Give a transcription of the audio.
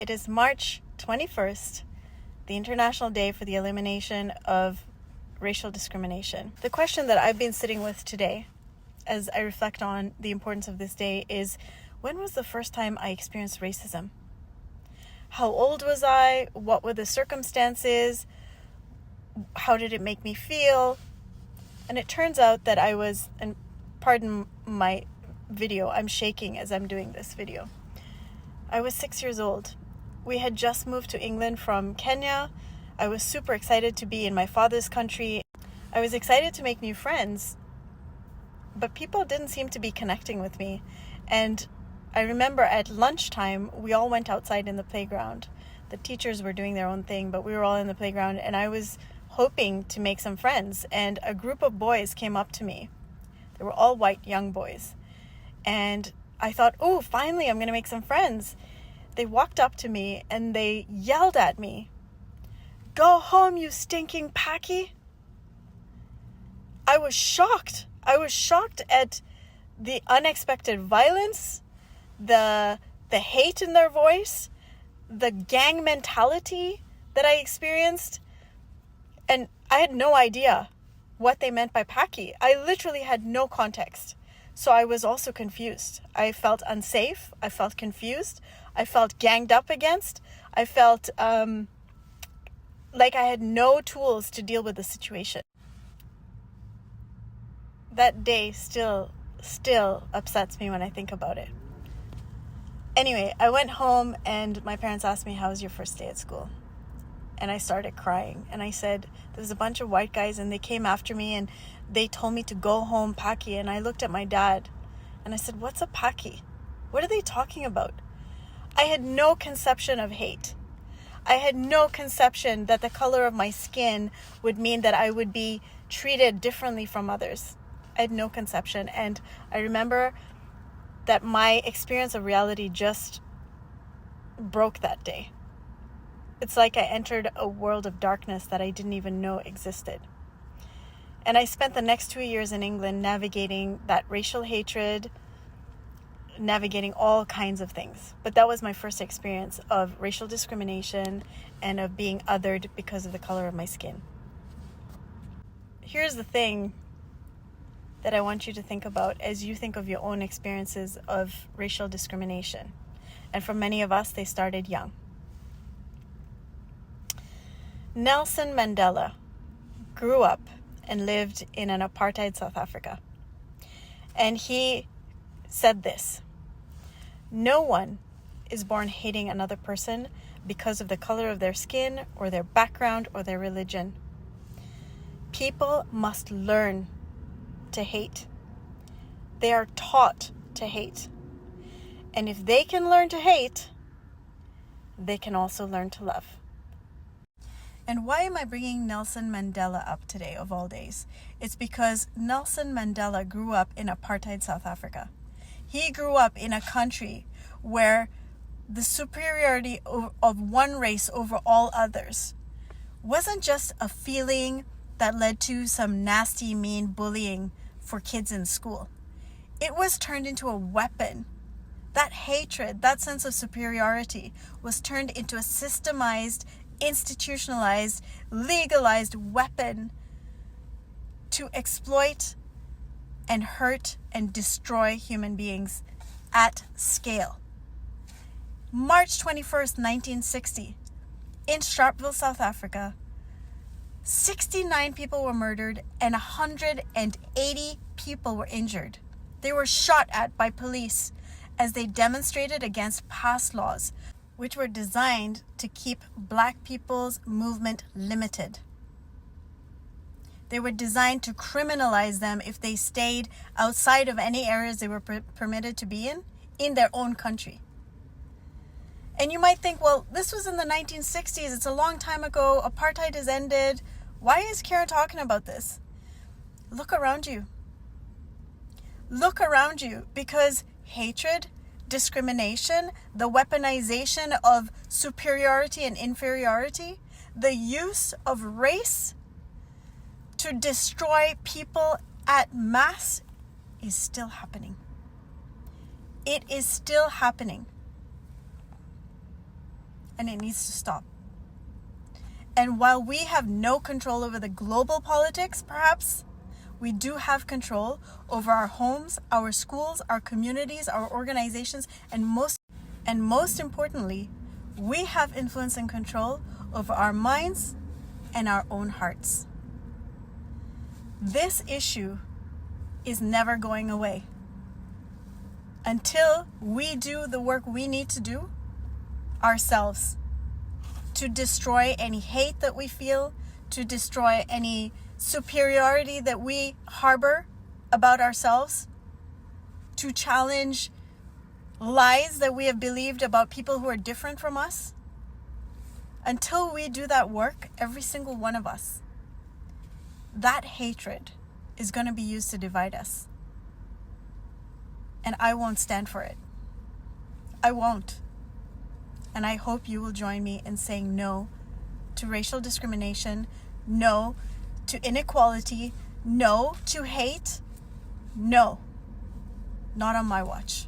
It is March 21st, the International Day for the Elimination of Racial Discrimination. The question that I've been sitting with today, as I reflect on the importance of this day, is when was the first time I experienced racism? How old was I? What were the circumstances? How did it make me feel? And it turns out that I was, and pardon my video, I'm shaking as I'm doing this video. I was 6 years old. We had just moved to England from Kenya. I was super excited to be in my father's country. I was excited to make new friends, but people didn't seem to be connecting with me. And I remember at lunchtime, we all went outside in the playground. The teachers were doing their own thing, but we were all in the playground, and I was hoping to make some friends. And a group of boys came up to me. They were all white young boys. And I thought, oh, finally, I'm going to make some friends. They walked up to me and they yelled at me, "Go home, you stinking Paki." I was shocked. I was shocked at the unexpected violence, the hate in their voice, the gang mentality that I experienced. And I had no idea what they meant by Paki. I literally had no context. So I was also confused. I felt unsafe. I felt confused. I felt ganged up against. I felt like I had no tools to deal with the situation. That day still upsets me when I think about it. Anyway, I went home and my parents asked me, "How was your first day at school?" And I started crying. And I said, there was a bunch of white guys and they came after me and they told me to go home, Paki. And I looked at my dad and I said, "What's a Paki? What are they talking about?" I had no conception of hate. I had no conception that the color of my skin would mean that I would be treated differently from others. I had no conception. And I remember that my experience of reality just broke that day. It's like I entered a world of darkness that I didn't even know existed. And I spent the next 2 years in England navigating that racial hatred, navigating all kinds of things. But that was my first experience of racial discrimination and of being othered because of the color of my skin. Here's the thing that I want you to think about as you think of your own experiences of racial discrimination. And for many of us, they started young. Nelson Mandela grew up and lived in an apartheid South Africa. And he said this: "No one is born hating another person because of the color of their skin or their background or their religion. People must learn to hate. They are taught to hate. And if they can learn to hate, they can also learn to love." And why am I bringing Nelson Mandela up today, of all days? It's because Nelson Mandela grew up in apartheid South Africa. He grew up in a country where the superiority of one race over all others wasn't just a feeling that led to some nasty, mean bullying for kids in school. It was turned into a weapon. That hatred, that sense of superiority was turned into a systemized, institutionalized, legalized weapon to exploit and hurt and destroy human beings at scale. March 21st, 1960, in Sharpeville, South Africa, 69 people were murdered and 180 people were injured. They were shot at by police as they demonstrated against past laws, which were designed to keep Black people's movement limited. They were designed to criminalize them if they stayed outside of any areas they were permitted to be in their own country. And you might think, well, this was in the 1960s. It's a long time ago. Apartheid has ended. Why is Karen talking about this? Look around you. Look around you, because hatred, discrimination, the weaponization of superiority and inferiority, the use of race to destroy people at mass is still happening. It is still happening. and it needs to stop. And while we have no control over the global politics, perhaps, we do have control over our homes, our schools, our communities, our organizations, and most importantly, we have influence and control over our minds and our own hearts. This issue is never going away until we do the work we need to do ourselves to destroy any hate that we feel, to destroy any superiority that we harbor about ourselves, to challenge lies that we have believed about people who are different from us. Until we do that work, every single one of us, that hatred is going to be used to divide us. And I won't stand for it. I won't. And I hope you will join me in saying no to racial discrimination, no to inequality, no to hate, no, not on my watch.